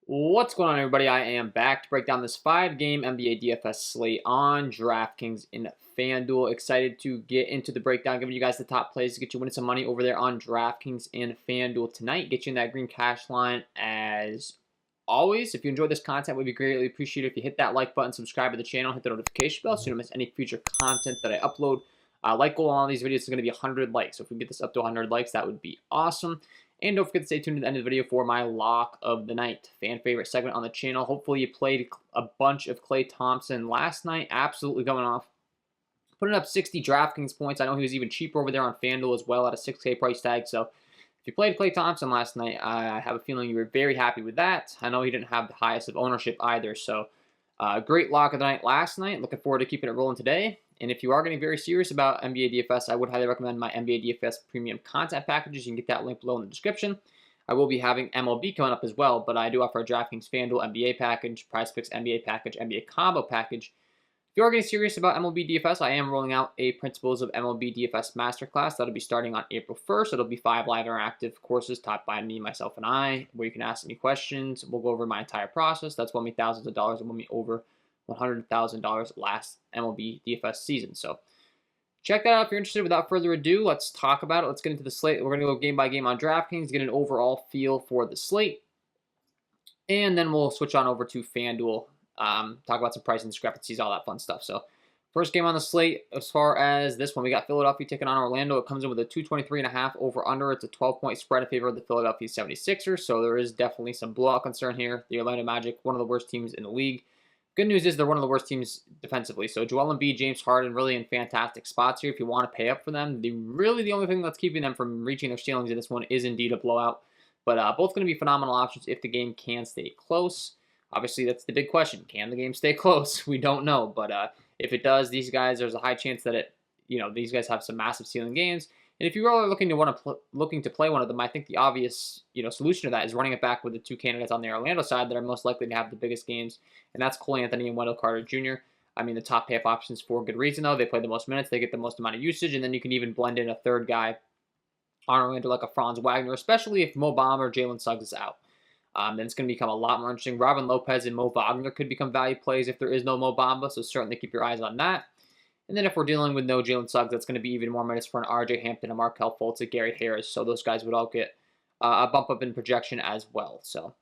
What's going on, everybody? I am back to break down this 5-game NBA DFS slate on DraftKings in FanDuel. Excited to get into the breakdown, giving you guys the top plays to get you winning some money over there on DraftKings and FanDuel tonight. Get you in that green cash line as always. If you enjoyed this content, we'd be greatly appreciated if you hit that like button, subscribe to the channel, hit the notification bell so you don't miss any future content that I upload. Like goal on all these videos is going to be 100 likes. So if we can get this up to 100 likes, that would be awesome. And don't forget to stay tuned to the end of the video for my lock of the night, fan favorite segment on the channel. Hopefully you played a bunch of Klay Thompson last night, absolutely going off. Putting up 60 DraftKings points. I know he was even cheaper over there on FanDuel as well at a 6K price tag. So if you played Klay Thompson last night, I have a feeling you were very happy with that. I know he didn't have the highest of ownership either. So great lock of the night last night. Looking forward to keeping it rolling today. And if you are getting very serious about NBA DFS, I would highly recommend my NBA DFS premium content packages. You can get that link below in the description. I will be having MLB coming up as well, but I do offer a DraftKings FanDuel NBA package, PrizePicks NBA package, NBA combo package. If you are getting serious about MLB DFS, I am rolling out a Principles of MLB DFS Masterclass. That'll be starting on April 1st. It'll be 5 live interactive courses taught by me, myself, and I, where you can ask me questions. We'll go over my entire process. That's won me thousands of dollars and won me over $100,000 last MLB DFS season. So check that out if you're interested. Without further ado, let's talk about it. Let's get into the slate. We're going to go game by game on DraftKings, get an overall feel for the slate, and then we'll switch on over to FanDuel, talk about some pricing discrepancies, all that fun stuff. So first game on the slate, as far as this one, we got Philadelphia taking on Orlando. It comes in with a 223.5 over-under. It's a 12-point spread in favor of the Philadelphia 76ers, so there is definitely some blowout concern here. The Orlando Magic, one of the worst teams in the league. Good news is they're one of the worst teams defensively. So Joel Embiid, James Harden really in fantastic spots here if you want to pay up for them. The only thing that's keeping them from reaching their ceilings in this one is indeed a blowout. But both going to be phenomenal options if the game can stay close. Obviously, that's the big question. Can the game stay close? We don't know. But if it does, these guys, there's a high chance that these guys have some massive ceiling games. And if you're really looking to play one of them, I think the obvious solution to that is running it back with the two candidates on the Orlando side that are most likely to have the biggest games, and that's Cole Anthony and Wendell Carter Jr. I mean, the top pay-up options for good reason, though. They play the most minutes, they get the most amount of usage, and then you can even blend in a third guy on Orlando like a Franz Wagner, especially if Mo Bamba or Jalen Suggs is out. Then it's going to become a lot more interesting. Robin Lopez and Mo Wagner could become value plays if there is no Mo Bamba, so certainly keep your eyes on that. And then if we're dealing with no Jalen Suggs, that's going to be even more minutes for an RJ Hampton, a Markelle Fultz, a Gary Harris. So those guys would all get a bump up in projection as well. So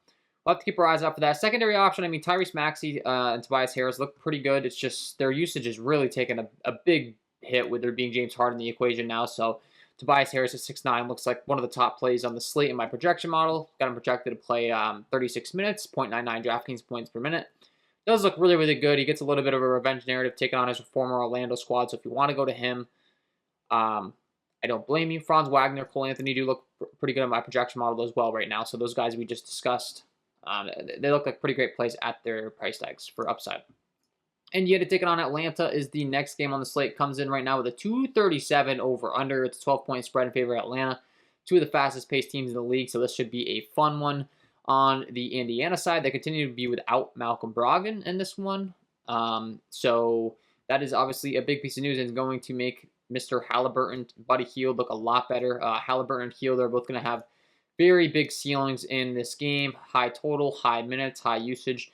we'll have to keep our eyes out for that. Secondary option, I mean, Tyrese Maxey and Tobias Harris look pretty good. It's just their usage is really taking a big hit with there being James Harden in the equation now. So Tobias Harris at 6'9", looks like one of the top plays on the slate in my projection model. Got him projected to play 36 minutes, 0.99 DraftKings points per minute. Does look really, really good. He gets a little bit of a revenge narrative taken on his former Orlando squad, so if you want to go to him, I don't blame you. Franz Wagner, Cole Anthony do look pretty good in my projection model as well right now, so those guys we just discussed, they look like pretty great plays at their price tags for upside. Indiana taking on Atlanta is the next game on the slate. Comes in right now with a 237 over-under. It's a 12-point spread in favor of Atlanta. Two of the fastest-paced teams in the league, so this should be a fun one. On the Indiana side, they continue to be without Malcolm Brogdon in this one. So that is obviously a big piece of news and is going to make Mr. Halliburton, Buddy Hield look a lot better. Halliburton and Hield are both going to have very big ceilings in this game. High total, high minutes, high usage.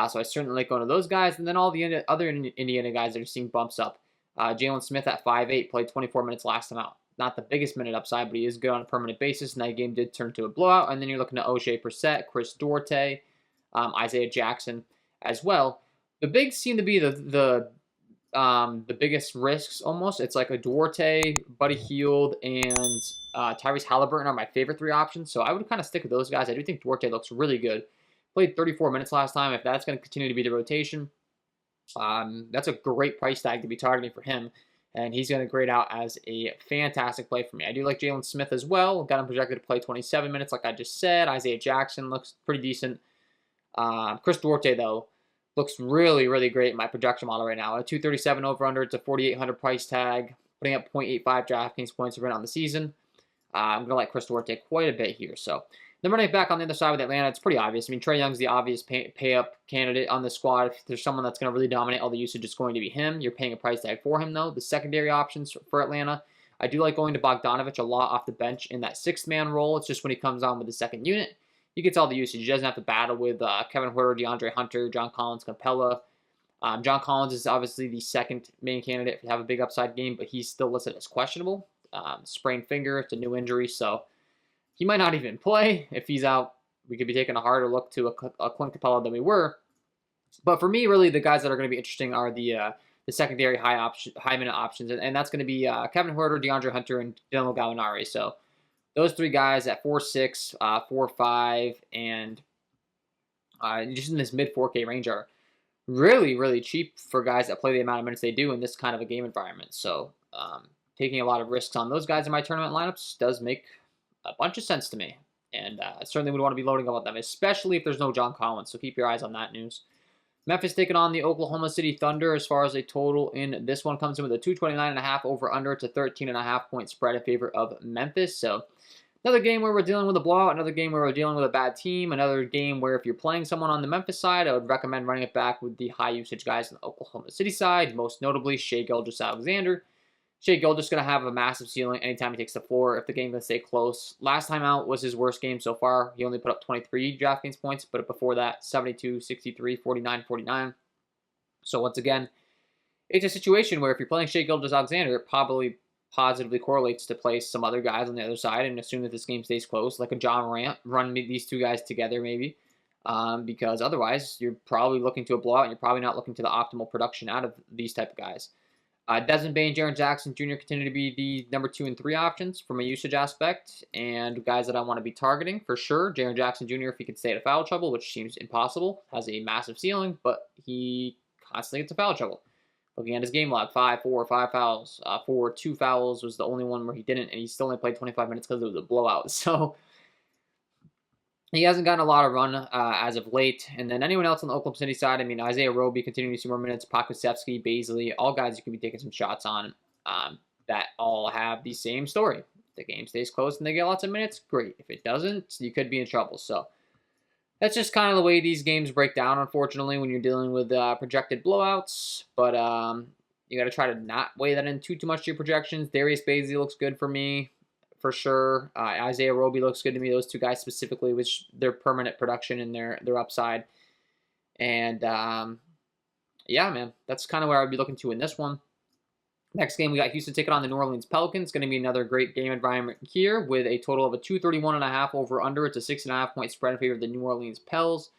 So I certainly like going to those guys. And then all the other Indiana guys that are seeing bumps up. Jalen Smith at 5'8", played 24 minutes last time out. Not the biggest minute upside, but he is good on a permanent basis. And that game did turn to a blowout. And then you're looking at O'Shea Brissett, Chris Duarte, Isaiah Jackson as well. The bigs seem to be the biggest risks almost. It's like a Duarte, Buddy Hield, and Tyrese Halliburton are my favorite three options. So I would kind of stick with those guys. I do think Duarte looks really good. Played 34 minutes last time. If that's going to continue to be the rotation, that's a great price tag to be targeting for him. And he's going to grade out as a fantastic play for me. I do like Jalen Smith as well. Got him projected to play 27 minutes, like I just said. Isaiah Jackson looks pretty decent. Chris Duarte, though, looks really, really great in my projection model right now. A 237 over-under. It's a 4,800 price tag, putting up 0.85 DraftKings points per minute on the season. I'm going to like Chris Duarte quite a bit here. So then running back on the other side with Atlanta, it's pretty obvious. I mean, Trae Young's the obvious pay-up candidate on the squad. If there's someone that's going to really dominate all the usage, it's going to be him. You're paying a price tag for him, though. The secondary options for Atlanta, I do like going to Bogdanovich a lot off the bench in that sixth-man role. It's just when he comes on with the second unit, he gets all the usage. He doesn't have to battle with Kevin Huerter, DeAndre Hunter, John Collins, Capella. John Collins is obviously the second main candidate to have a big upside game, but he's still listed as questionable. Sprained finger, it's a new injury, so he might not even play. If he's out, we could be taking a harder look to a Clint Capella than we were. But for me, really, the guys that are going to be interesting are the secondary high minute options, and that's going to be Kevin Huerter, DeAndre Hunter, and Dylan Gallinari. So those three guys at 4.6, 4.5, and just in this mid 4K range are really, really cheap for guys that play the amount of minutes they do in this kind of a game environment. So taking a lot of risks on those guys in my tournament lineups does make a bunch of sense to me. And certainly would want to be loading up on them, especially if there's no John Collins. So keep your eyes on that news. Memphis taking on the Oklahoma City Thunder as far as a total in this one comes in with a 229.5 over under. It's a 13.5 point spread in favor of Memphis. So another game where we're dealing with a blowout, another game where we're dealing with a bad team, another game where if you're playing someone on the Memphis side, I would recommend running it back with the high usage guys on the Oklahoma City side, most notably Shai Gilgeous-Alexander. Shai Gilgeous going to have a massive ceiling anytime he takes the floor if the game can stay close. Last time out was his worst game so far. He only put up 23 DraftKings points, but before that, 72, 63, 49, 49. So once again, it's a situation where if you're playing Shai Gilgeous-Alexander, it probably positively correlates to play some other guys on the other side and assume that this game stays close, like a John Morant, run these two guys together maybe, because otherwise you're probably looking to a blowout and you're probably not looking to the optimal production out of these type of guys. Desmond Bane, Jaren Jackson Jr. continue to be the number 2 and 3 options from a usage aspect, and guys that I want to be targeting for sure. Jaren Jackson Jr., if he could stay out of foul trouble, which seems impossible, has a massive ceiling, but he constantly gets in foul trouble. Looking at his game log, 5 fouls, 2 fouls was the only one where he didn't, and he still only played 25 minutes because it was a blowout. So he hasn't gotten a lot of run as of late. And then anyone else on the Oklahoma City side, I mean, Isaiah Roby continuing to see more minutes, Pokusevski, Bazley, all guys you can be taking some shots on that all have the same story. If the game stays close and they get lots of minutes, great. If it doesn't, you could be in trouble. So that's just kind of the way these games break down, unfortunately, when you're dealing with projected blowouts. But you got to try to not weigh that in too much to your projections. Darius Bazley looks good for me. For sure. Isaiah Roby looks good to me. Those two guys specifically, which their permanent production and their upside. And yeah, man, that's kind of where I'd be looking to in this one. Next game, we got Houston taking on the New Orleans Pelicans. It's going to be another great game environment here with a total of a 231.5 over under. It's a 6.5 point spread in favor of the New Orleans Pels.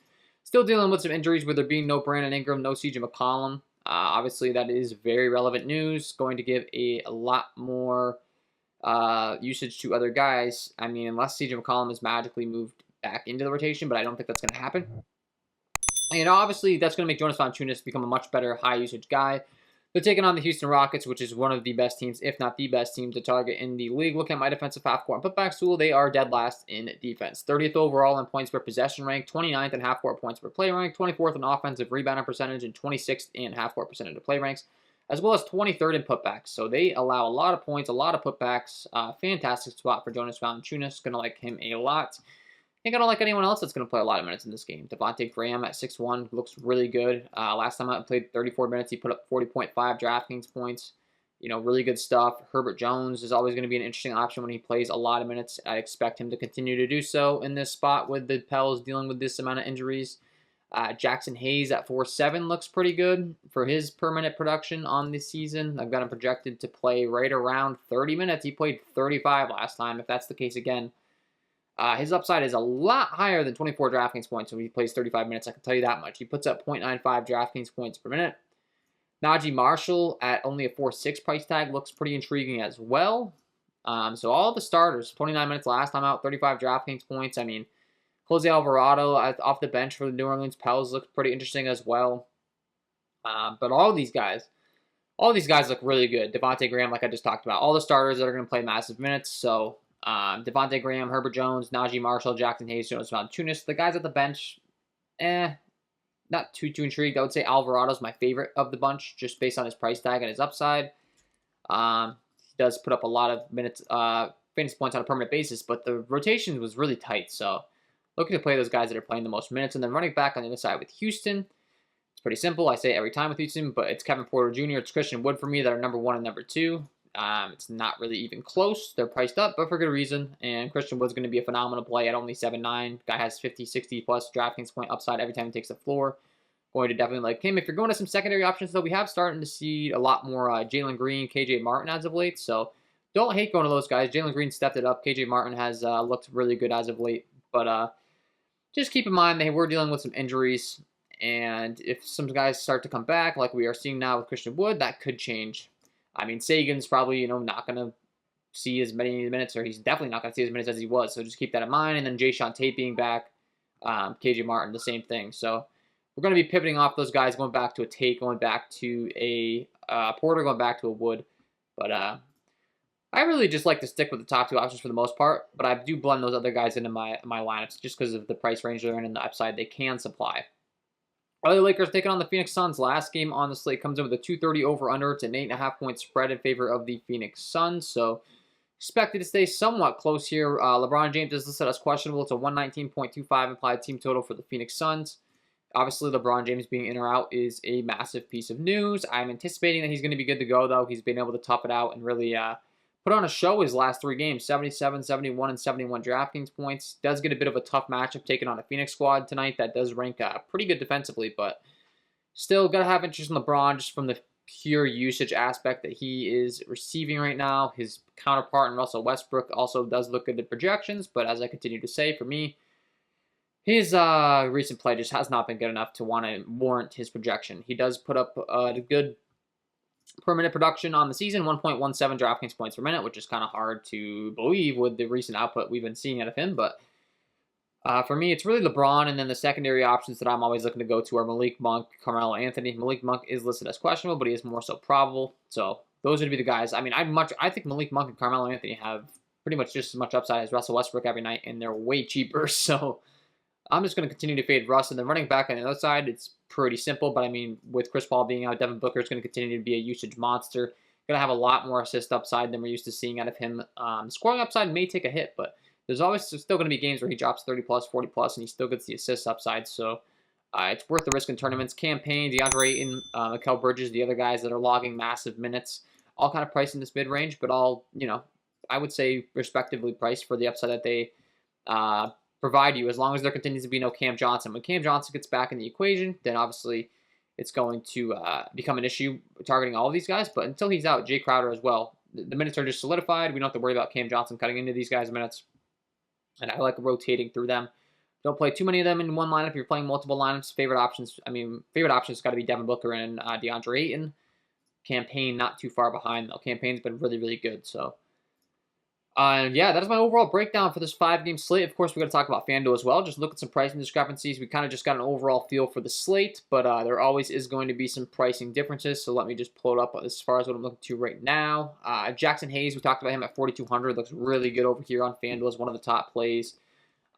Still dealing with some injuries with there being no Brandon Ingram, no CJ McCollum. Obviously, that is very relevant news. Going to give a lot more usage to other guys. I mean, unless CJ McCollum is magically moved back into the rotation, but I don't think that's going to happen. And obviously, that's going to make Jonas Valanciunas become a much better high usage guy. They're taking on the Houston Rockets, which is one of the best teams, if not the best team to target in the league. Look at my defensive half-court and putback tool. They are dead last in defense. 30th overall in points per possession rank, 29th in half-court points per play rank, 24th in offensive rebounding percentage, and 26th in half-court percentage of play ranks, as well as 23rd in putbacks. So they allow a lot of points, a lot of putbacks. Fantastic spot for Jonas Valanciunas. Going to like him a lot. Ain't going to like anyone else that's going to play a lot of minutes in this game. Devontae Graham at 6'1", looks really good. Last time I played 34 minutes, he put up 40.5 DraftKings points. You know, really good stuff. Herbert Jones is always going to be an interesting option when he plays a lot of minutes. I expect him to continue to do so in this spot with the Pels dealing with this amount of injuries. Jackson Hayes at 4'7" looks pretty good for his permanent production on this season. I've got him projected to play right around 30 minutes. He played 35 last time. If that's the case again, his upside is a lot higher than 24 DraftKings points when he plays 35 minutes. I can tell you that much. He puts up 0.95 DraftKings points per minute. Najee Marshall at only a 4.6 price tag looks pretty intriguing as well. So all the starters, 29 minutes last time out, 35 DraftKings points. I mean, Jose Alvarado off the bench for the New Orleans Pels looks pretty interesting as well. But all these guys look really good. Devontae Graham, like I just talked about. All the starters that are going to play massive minutes. So Devontae Graham, Herbert Jones, Najee Marshall, Jackson Hayes, Jonas Valanciunas. The guys at the bench, not too intrigued. I would say Alvarado's my favorite of the bunch, just based on his price tag and his upside. He does put up a lot of minutes, fantasy points on a permanent basis, but the rotation was really tight. So looking to play those guys that are playing the most minutes. And then running back on the other side with Houston, it's pretty simple. I say it every time with Houston, but it's Kevin Porter Jr., it's Christian Wood for me that are number 1 and number 2. It's not really even close. They're priced up, but for good reason. And Christian Wood's going to be a phenomenal play at only 7.9. Guy has 50, 60 plus DraftKings point upside every time he takes the floor. Going to definitely like him. If you're going to some secondary options, though, we have starting to see a lot more Jalen Green, KJ Martin as of late. So don't hate going to those guys. Jalen Green stepped it up. KJ Martin has looked really good as of late. But just keep in mind that we're dealing with some injuries. And if some guys start to come back, like we are seeing now with Christian Wood, that could change. I mean, Sagan's probably, not going to see as many minutes, or he's definitely not going to see as many as he was. So just keep that in mind. And then Jayshawn Tate being back, KJ Martin, the same thing. So we're going to be pivoting off those guys, going back to a Tate, going back to a Porter, going back to a Wood. But I really just like to stick with the top two options for the most part. But I do blend those other guys into my lineups just because of the price range they're in and the upside they can supply. LA Lakers taking on the Phoenix Suns. Last game on the slate comes in with a 230 over-under. It's an 8.5-point spread in favor of the Phoenix Suns. So expected to stay somewhat close here. LeBron James is listed as questionable. It's a 119.25 implied team total for the Phoenix Suns. Obviously, LeBron James being in or out is a massive piece of news. I'm anticipating that he's going to be good to go, though. He's been able to tough it out and really put on a show his last three games, 77, 71, and 71 DraftKings points. Does get a bit of a tough matchup taking on a Phoenix squad tonight that does rank pretty good defensively, but still got to have interest in LeBron just from the pure usage aspect that he is receiving right now. His counterpart in Russell Westbrook also does look good at projections, but as I continue to say, for me, his recent play just has not been good enough to want to warrant his projection. He does put up a good per minute production on the season, 1.17 DraftKings points per minute, which is kind of hard to believe with the recent output we've been seeing out of him. But for me, it's really LeBron, and then the secondary options that I'm always looking to go to are Malik Monk, Carmelo Anthony. Malik Monk is listed as questionable, but he is more so probable. So those would be the guys. I mean, I think Malik Monk and Carmelo Anthony have pretty much just as much upside as Russell Westbrook every night, and they're way cheaper. So I'm just going to continue to fade Russ. And then running back on the other side, it's pretty simple. But I mean, with Chris Paul being out, Devin Booker is going to continue to be a usage monster. Going to have a lot more assist upside than we're used to seeing out of him. Scoring upside may take a hit, but there's always still going to be games where he drops 30 plus, 40 plus, and he still gets the assist upside. So it's worth the risk in tournaments. Campaign, DeAndre Ayton, Mikal Bridges, the other guys that are logging massive minutes, all kind of priced in this mid range, but all I would say respectively priced for the upside that they provide you, as long as there continues to be no Cam Johnson. When Cam Johnson gets back in the equation, then obviously it's going to become an issue targeting all of these guys. But until he's out, Jay Crowder as well. The minutes are just solidified. We don't have to worry about Cam Johnson cutting into these guys' minutes. And I like rotating through them. Don't play too many of them in one lineup. If you're playing multiple lineups, favorite options got to be Devin Booker and DeAndre Ayton. Campaign not too far behind, though. Campaign's been really, really good. So yeah, that is my overall breakdown for this 5-game slate. Of course, we're going to talk about FanDuel as well. Just look at some pricing discrepancies. We kind of just got an overall feel for the slate, but there always is going to be some pricing differences. So let me just pull it up as far as what I'm looking to right now. Jackson Hayes, we talked about him at 4,200. Looks really good over here on FanDuel as one of the top plays.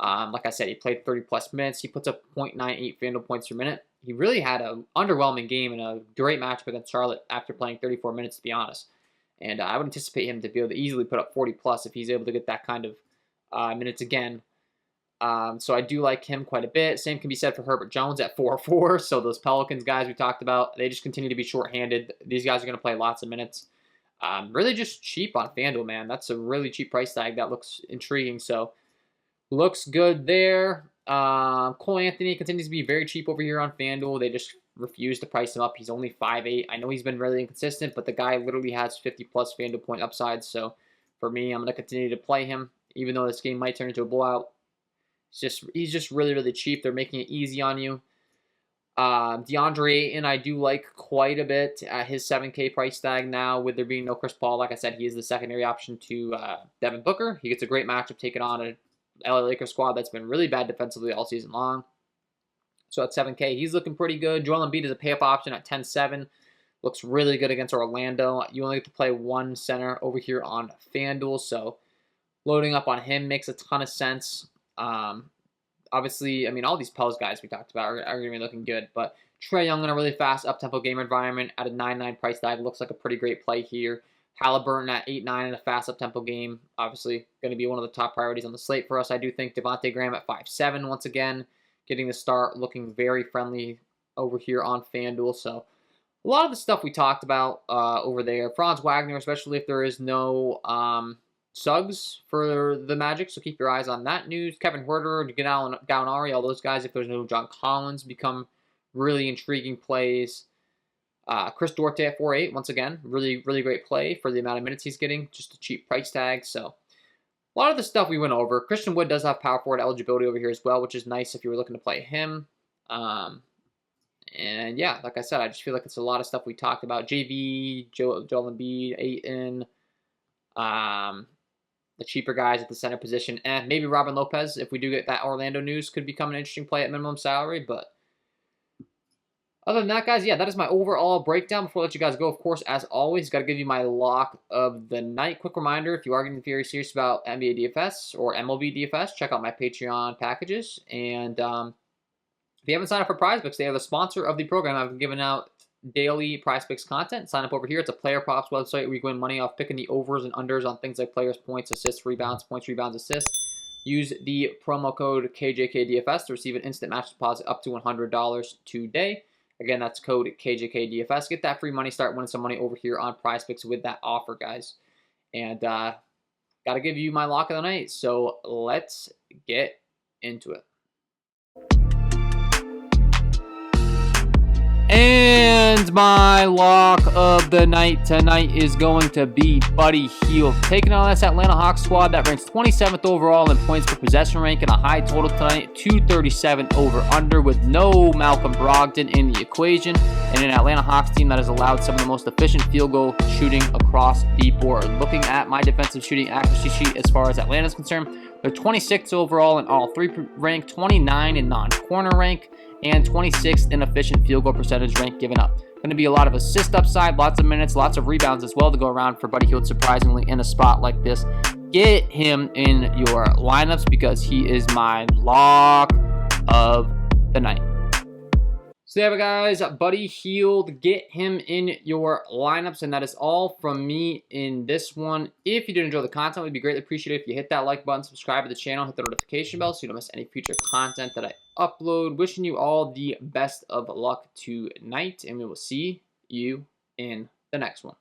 Like I said, he played 30-plus minutes. He puts up 0.98 FanDuel points per minute. He really had an underwhelming game and a great matchup against Charlotte after playing 34 minutes, to be honest. And I would anticipate him to be able to easily put up 40-plus if he's able to get that kind of minutes again. So I do like him quite a bit. Same can be said for Herbert Jones at 4-4. So those Pelicans guys we talked about, they just continue to be shorthanded. These guys are going to play lots of minutes. Really just cheap on FanDuel, man. That's a really cheap price tag. That looks intriguing. So looks good there. Cole Anthony continues to be very cheap over here on FanDuel. They just refuse to price him up. He's only 5'8". I know he's been really inconsistent, but the guy literally has 50-plus FanDuel point upside. So for me, I'm going to continue to play him, even though this game might turn into a blowout. He's just really, really cheap. They're making it easy on you. DeAndre Ayton, I do like quite a bit at his 7K price tag now. With there being no Chris Paul, like I said, he is the secondary option to Devin Booker. He gets a great matchup taking on a LA Lakers squad that's been really bad defensively all season long. So at 7K, he's looking pretty good. Joel Embiid is a pay-up option at 10.7. Looks really good against Orlando. You only get to play one center over here on FanDuel, so loading up on him makes a ton of sense. Obviously, I mean, all these Pels guys we talked about are going to be looking good, but Trae Young in a really fast up-tempo game environment at a 9.9 price tag looks like a pretty great play here. Halliburton at 8.9 in a fast up-tempo game, obviously going to be one of the top priorities on the slate for us. I do think Devontae Graham at 5.7 once again, getting the start, looking very friendly over here on FanDuel. So a lot of the stuff we talked about over there. Franz Wagner, especially if there is no Suggs for the Magic, so keep your eyes on that news. Kevin Huerter, Gallinari, all those guys, if there's no John Collins, become really intriguing plays. Chris Duarte at 4.8, once again, really, really great play for the amount of minutes he's getting, just a cheap price tag. So a lot of the stuff we went over. Christian Wood does have power forward eligibility over here as well, which is nice if you were looking to play him. And yeah, like I said, I just feel like it's a lot of stuff we talked about. JV, Joel Embiid, Ayton, the cheaper guys at the center position, and maybe Robin Lopez, if we do get that Orlando news, could become an interesting play at minimum salary. But other than that, guys, yeah, that is my overall breakdown. Before I let you guys go, of course, as always, got to give you my lock of the night. Quick reminder, if you are getting very serious about NBA DFS or MLB DFS, check out my Patreon packages. And if you haven't signed up for PrizePicks, they are the sponsor of the program. I've given out daily PrizePicks content. Sign up over here. It's a player props website where you win money off picking the overs and unders on things like players' points, assists, rebounds, points, rebounds, assists. Use the promo code KJK DFS to receive an instant match deposit up to $100 today. Again, that's code KJK DFS. Get that free money. Start winning some money over here on PrizePicks with that offer, guys. And got to give you my lock of the night. So let's get into it. And my lock of the night tonight is going to be Buddy Hield. Taking on this Atlanta Hawks squad that ranks 27th overall in points per possession rank and a high total tonight, 237 over-under with no Malcolm Brogdon in the equation, and an Atlanta Hawks team that has allowed some of the most efficient field goal shooting across the board. Looking at my defensive shooting accuracy sheet as far as Atlanta is concerned, they're 26th overall in all three rank, 29 in non-corner rank, and 26th in efficient field goal percentage rank given up. Going to be a lot of assist upside, lots of minutes, lots of rebounds as well to go around for Buddy Hield, surprisingly, in a spot like this. Get him in your lineups because he is my lock of the night. So there we go, guys. Buddy Hield, get him in your lineups, and that is all from me in this one. If you did enjoy the content, it would be greatly appreciated if you hit that like button, subscribe to the channel, hit the notification bell so you don't miss any future content that I upload. Wishing you all the best of luck tonight, and we will see you in the next one.